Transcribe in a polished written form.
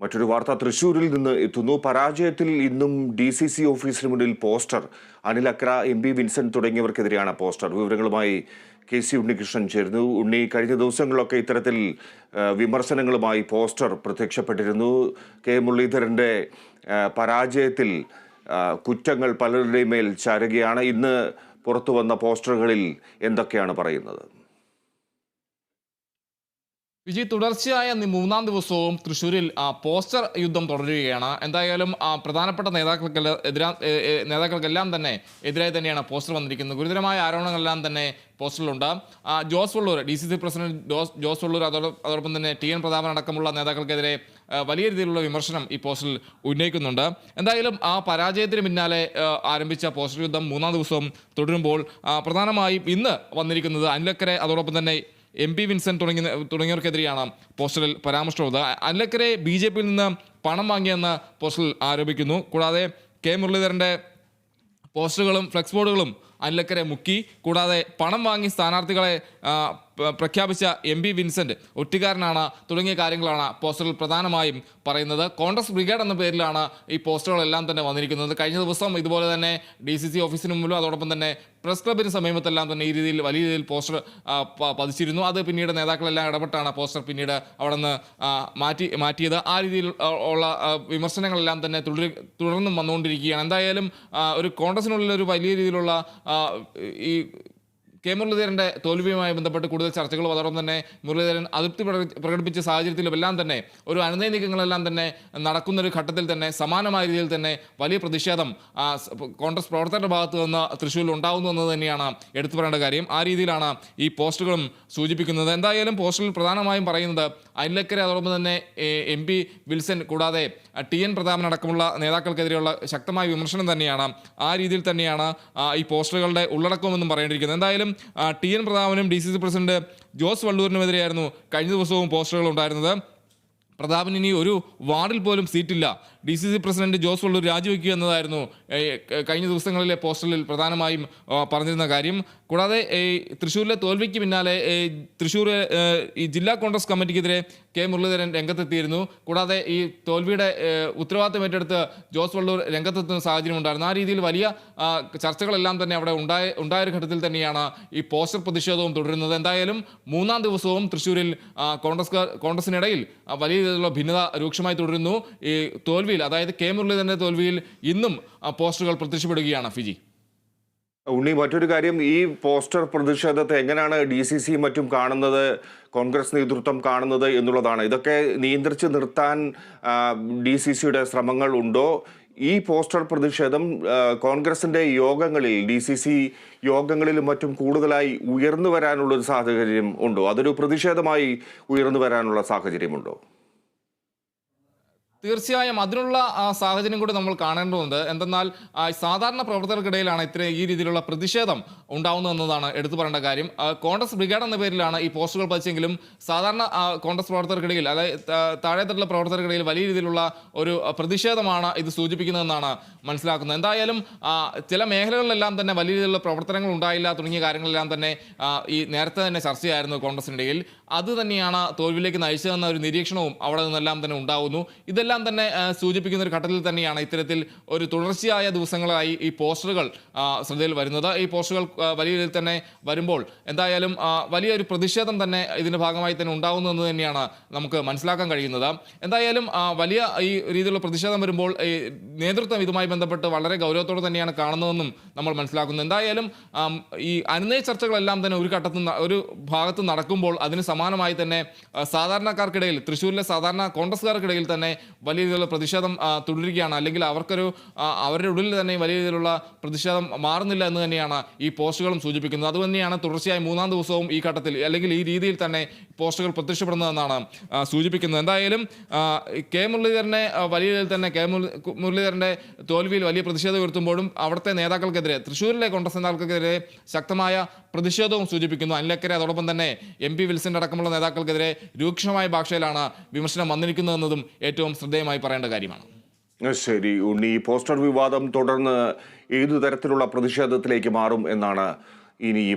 മറ്റൊരു വാർത്ത തൃശ്ശൂരിൽ നിന്ന് എത്തുന്നു. പരാജയത്തിൽ ഇന്നും DCC ഓഫീസിന് മുന്നിൽ poster. Anil Akkara, MP Vincent തുടങ്ങിയവർക്കെതിരെയാണ് പോസ്റ്റർ. വിവരങ്ങളുമായി KC ഉണ്ണികൃഷ്ണൻ ചേരുന്നു. ഉണ്ണി, കഴിഞ്ഞ ദിവസങ്ങളിലൊക്കെ ഇത്തരത്തിൽ വിമർശനങ്ങളുമായി പോസ്റ്റർ പ്രത്യക്ഷപ്പെട്ടിരുന്നു. മുരളീധരന്റെ പരാജയത്തിൽ കുറ്റങ്ങൾ പലരുടെയും മേൽ ചാരുകയാണ്. ഇന്ന് പുറത്തു വന്ന പോസ്റ്ററുകളിൽ എന്തൊക്കെയാണ് പറയുന്നത്? വിജയ്, തുടർച്ചയായ മൂന്നാം ദിവസവും തൃശ്ശൂരിൽ പോസ്റ്റർ യുദ്ധം തുടരുകയാണ്. എന്തായാലും പ്രധാനപ്പെട്ട നേതാക്കൾക്കെല്ലാം തന്നെ എതിരായി തന്നെയാണ് പോസ്റ്റർ വന്നിരിക്കുന്നത്. ഗുരുതരമായ ആരോപണങ്ങളെല്ലാം തന്നെ പോസ്റ്ററിലുണ്ട്. ജോസ് വള്ളൂർ, DCC പ്രസിഡന്റ് ജോസ് വള്ളൂർ, അതോടൊപ്പം തന്നെ TN പ്രതാപൻ അടക്കമുള്ള നേതാക്കൾക്കെതിരെ വലിയ രീതിയിലുള്ള വിമർശനം ഈ പോസ്റ്ററിൽ ഉന്നയിക്കുന്നുണ്ട്. എന്തായാലും ആ പരാജയത്തിന് പിന്നാലെ ആരംഭിച്ച പോസ്റ്റർ യുദ്ധം മൂന്നാം ദിവസവും തുടരുമ്പോൾ പ്രധാനമായും ഇന്ന് വന്നിരിക്കുന്നത് അനിലക്കരെ, അതോടൊപ്പം തന്നെ MP വിൻസെന്റ് തുടങ്ങിയവർക്കെതിരെയാണ് പോസ്റ്ററിൽ പരാമർശമുള്ളത്. അനിലക്കരെ BJP യിൽ നിന്ന് പണം വാങ്ങിയെന്ന് പോസ്റ്ററിൽ ആരോപിക്കുന്നു. കൂടാതെ മുരളീധരന്റെ പോസ്റ്ററുകളും ഫ്ലെക്സ് ബോർഡുകളും അനിലക്കരെ മുക്കി. കൂടാതെ പണം വാങ്ങി സ്ഥാനാർത്ഥികളെ പ്രഖ്യാപിച്ച MP വിൻസെന്റ് ഒറ്റുകാരനാണ് തുടങ്ങിയ കാര്യങ്ങളാണ് പോസ്റ്ററിൽ പ്രധാനമായും പറയുന്നത്. കോൺഗ്രസ് ബ്രിഗേഡ് എന്ന പേരിലാണ് ഈ പോസ്റ്ററുകളെല്ലാം തന്നെ വന്നിരിക്കുന്നത്. കഴിഞ്ഞ ദിവസം ഇതുപോലെ തന്നെ DCC ഓഫീസിന് മുമ്പിലും അതോടൊപ്പം തന്നെ പ്രസ് ക്ലബിന് സമീപത്തെല്ലാം തന്നെ ഈ രീതിയിൽ വലിയ രീതിയിൽ പോസ്റ്റർ പതിച്ചിരുന്നു. അത് പിന്നീട് നേതാക്കളെല്ലാം ഇടപെട്ടാണ് പോസ്റ്റർ പിന്നീട് അവിടെ നിന്ന് മാറ്റിയത്. ആ രീതിയിൽ ഉള്ള വിമർശനങ്ങളെല്ലാം തന്നെ തുടർന്നും വന്നുകൊണ്ടിരിക്കുകയാണ്. എന്തായാലും ഒരു കോൺഗ്രസിനുള്ളിൽ ഒരു വലിയ രീതിയിലുള്ള ഈ മുരളീധരന്റെ തോൽവിയുമായി ബന്ധപ്പെട്ട് കൂടുതൽ ചർച്ചകളും അതോടൊപ്പം തന്നെ മുരളീധരൻ അതൃപ്തി പ്രകടിപ്പിച്ച സാഹചര്യത്തിലും എല്ലാം തന്നെ ഒരു അനുനയ നീക്കങ്ങളെല്ലാം തന്നെ നടക്കുന്ന ഒരു ഘട്ടത്തിൽ തന്നെ സമാനമായ രീതിയിൽ തന്നെ വലിയ പ്രതിഷേധം കോൺഗ്രസ് പ്രവർത്തകരുടെ ഭാഗത്ത് നിന്ന് തൃശ്ശൂരിൽ ഉണ്ടാകുന്നു എന്നത് തന്നെയാണ് എടുത്തു പറയേണ്ട കാര്യം. ആ രീതിയിലാണ് ഈ പോസ്റ്ററുകളും സൂചിപ്പിക്കുന്നത്. എന്തായാലും പോസ്റ്ററിൽ പ്രധാനമായും പറയുന്നത് അനിലക്കരെ, അതോടൊപ്പം തന്നെ MP വിൽസൺ, കൂടാതെ TN പ്രതാപൻ അടക്കമുള്ള നേതാക്കൾക്കെതിരെയുള്ള ശക്തമായ വിമർശനം തന്നെയാണ്. ആ രീതിയിൽ തന്നെയാണ് ഈ പോസ്റ്ററുകളുടെ ഉള്ളടക്കമെന്നും പറയേണ്ടിയിരിക്കുന്നത്. എന്തായാലും TN പ്രതാപനും DCC പ്രസിഡന്റ് ജോസ് വള്ളൂരിനുമെതിരെയായിരുന്നു കഴിഞ്ഞ ദിവസവും പോസ്റ്ററുകൾ ഉണ്ടായിരുന്നത്. പ്രതാപന് ഇനി ഒരു വാർഡിൽ പോലും സീറ്റില്ല, DCC പ്രസിഡന്റ് ജോസ് വള്ളൂർ രാജിവെക്കുക എന്നതായിരുന്നു കഴിഞ്ഞ ദിവസങ്ങളിലെ പോസ്റ്ററിൽ പ്രധാനമായും പറഞ്ഞിരുന്ന കാര്യം. കൂടാതെ തൃശ്ശൂരിലെ തോൽവിക്ക് പിന്നാലെ തൃശ്ശൂർ ഈ ജില്ലാ കോൺഗ്രസ് കമ്മിറ്റിക്കെതിരെ മുരളീധരൻ രംഗത്തെത്തിയിരുന്നു. കൂടാതെ ഈ തോൽവിയുടെ ഉത്തരവാദിത്തം ഏറ്റെടുത്ത് ജോസ് വള്ളൂർ രംഗത്തെത്തുന്ന സാഹചര്യം ഉണ്ടായിരുന്നു. ആ രീതിയിൽ വലിയ ചർച്ചകളെല്ലാം തന്നെ അവിടെ ഉണ്ടായൊരു ഘട്ടത്തിൽ തന്നെയാണ് ഈ പോസ്റ്റർ പ്രതിഷേധവും തുടരുന്നത്. എന്തായാലും മൂന്നാം ദിവസവും തൃശ്ശൂരിൽ കോൺഗ്രസിനിടയിൽ വലിയ രീതിയിലുള്ള ഭിന്നത രൂക്ഷമായി തുടരുന്നു. ഈ തോൽവിയിൽ, അതായത് മുരളീധരന്റെ തോൽവിയിൽ ഇന്നും പോസ്റ്ററുകൾ പ്രത്യക്ഷപ്പെടുകയാണ്. ഫിജി ഉണ്ണി, മറ്റൊരു കാര്യം, ഈ പോസ്റ്റർ പ്രതിഷേധത്തെ എങ്ങനെയാണ് DCC മറ്റും കാണുന്നത്, കോൺഗ്രസ് നേതൃത്വം കാണുന്നത് എന്നുള്ളതാണ്. ഇതൊക്കെ നിയന്ത്രിച്ച് നിർത്താൻ DCCയുടെ ശ്രമങ്ങൾ ഉണ്ടോ? ഈ പോസ്റ്റർ പ്രതിഷേധം കോൺഗ്രസിന്റെ യോഗങ്ങളിൽ, DCC യോഗങ്ങളിലും മറ്റും കൂടുതലായി ഉയർന്നു വരാനുള്ളൊരു സാഹചര്യം ഉണ്ടോ? അതൊരു പ്രതിഷേധമായി ഉയർന്നു വരാനുള്ള സാഹചര്യമുണ്ടോ? തീർച്ചയായും അതിനുള്ള സാഹചര്യം കൂടി നമ്മൾ കാണേണ്ടതുണ്ട്. എന്തെന്നാൽ സാധാരണ പ്രവർത്തകർക്കിടയിലാണ് ഈ രീതിയിലുള്ള പ്രതിഷേധം ഉണ്ടാവുന്നതെന്നതാണ് എടുത്തു പറയേണ്ട കാര്യം. കോൺഗ്രസ് ബ്രിഗേഡ് എന്ന പേരിലാണ് ഈ പോസ്റ്ററുകൾ പതിച്ചെങ്കിലും സാധാരണ കോൺഗ്രസ് പ്രവർത്തകർക്കിടയിൽ, അതായത് താഴെത്തട്ടിലുള്ള പ്രവർത്തകർക്കിടയിൽ വലിയ രീതിയിലുള്ള ഒരു പ്രതിഷേധമാണ് ഇത് സൂചിപ്പിക്കുന്നതെന്നാണ് മനസ്സിലാക്കുന്നത്. എന്തായാലും ചില മേഖലകളിലെല്ലാം തന്നെ വലിയ രീതിയിലുള്ള പ്രവർത്തനങ്ങൾ ഉണ്ടായില്ല തുടങ്ങിയ കാര്യങ്ങളെല്ലാം തന്നെ ഈ നേരത്തെ തന്നെ ചർച്ചയായിരുന്നു കോൺഗ്രസിനിടയിൽ. അത് തന്നെയാണ് തോൽവിയിലേക്ക് നയിച്ചതെന്ന ഒരു നിരീക്ഷണവും അവിടെ നിന്നെല്ലാം തന്നെ ഉണ്ടാകുന്നു. ഇതെല്ലാം തന്നെ സൂചിപ്പിക്കുന്ന ഒരു ഘട്ടത്തിൽ തന്നെയാണ് ഇത്തരത്തിൽ ഒരു തുടർച്ചയായ ദിവസങ്ങളായി ഈ പോസ്റ്ററുകൾ ശ്രദ്ധയിൽ വരുന്നത്. ഈ പോസ്റ്ററുകൾ വലിയ രീതിയിൽ തന്നെ വരുമ്പോൾ എന്തായാലും വലിയൊരു പ്രതിഷേധം തന്നെ ഇതിന്റെ ഭാഗമായി തന്നെ ഉണ്ടാകുന്നു എന്ന് തന്നെയാണ് നമുക്ക് മനസ്സിലാക്കാൻ കഴിയുന്നത്. എന്തായാലും വലിയ ഈ രീതിയിലുള്ള പ്രതിഷേധം വരുമ്പോൾ ഈ നേതൃത്വം ഇതുമായി ബന്ധപ്പെട്ട് വളരെ ഗൗരവത്തോടെ തന്നെയാണ് കാണുന്നതെന്നും നമ്മൾ മനസ്സിലാക്കുന്നു. എന്തായാലും ഈ അനുനയ ചർച്ചകളെല്ലാം തന്നെ ഒരു ഭാഗത്ത് നടക്കുമ്പോൾ അതിന് സമാനമായി തന്നെ സാധാരണക്കാർക്കിടയിൽ, തൃശ്ശൂരിലെ സാധാരണ കോൺഗ്രസ്സുകാർക്കിടയിൽ തന്നെ വലിയ രീതിയിലുള്ള പ്രതിഷേധം തുടരുകയാണ്. അല്ലെങ്കിൽ അവരുടെ ഉള്ളിൽ തന്നെ വലിയ രീതിയിലുള്ള പ്രതിഷേധം മാറുന്നില്ല എന്ന് തന്നെയാണ് ഈ പോസ്റ്റുകളും സൂചിപ്പിക്കുന്നത്. അതുതന്നെയാണ് തുടർച്ചയായി മൂന്നാം ദിവസവും ഈ ഘട്ടത്തിൽ അല്ലെങ്കിൽ ഈ രീതിയിൽ തന്നെ പോസ്റ്റുകൾ പ്രത്യക്ഷപ്പെടുന്നതെന്നാണ് സൂചിപ്പിക്കുന്നത്. എന്തായാലും മുരളീധരനെ വലിയ രീതിയിൽ തന്നെ മുരളീധരന്റെ തോൽവിയിൽ വലിയ പ്രതിഷേധം ഉയർത്തുമ്പോഴും അവിടുത്തെ നേതാക്കൾക്കെതിരെ, തൃശ്ശൂരിലെ കോൺഗ്രസ് നേതാക്കൾക്കെതിരെ ശക്തമായ പ്രതിഷേധവും സൂചിപ്പിക്കുന്നു. അനിലക്കരെ, അതോടൊപ്പം തന്നെ MP വിൽസന്റെ അടക്കമുള്ള നേതാക്കൾക്കെതിരെ രൂക്ഷമായ ഭാഷയിലാണ് വിമർശനം വന്നിരിക്കുന്നതെന്നതും ഏറ്റവും ശ്രദ്ധേയമായി പറയേണ്ട കാര്യമാണ്. ശരി ഉണ്ണി, ഈ പോസ്റ്റർ വിവാദം തുടർന്ന് ഏതു തരത്തിലുള്ള പ്രതിഷേധത്തിലേക്ക് മാറും എന്നാണ് ഇനിയും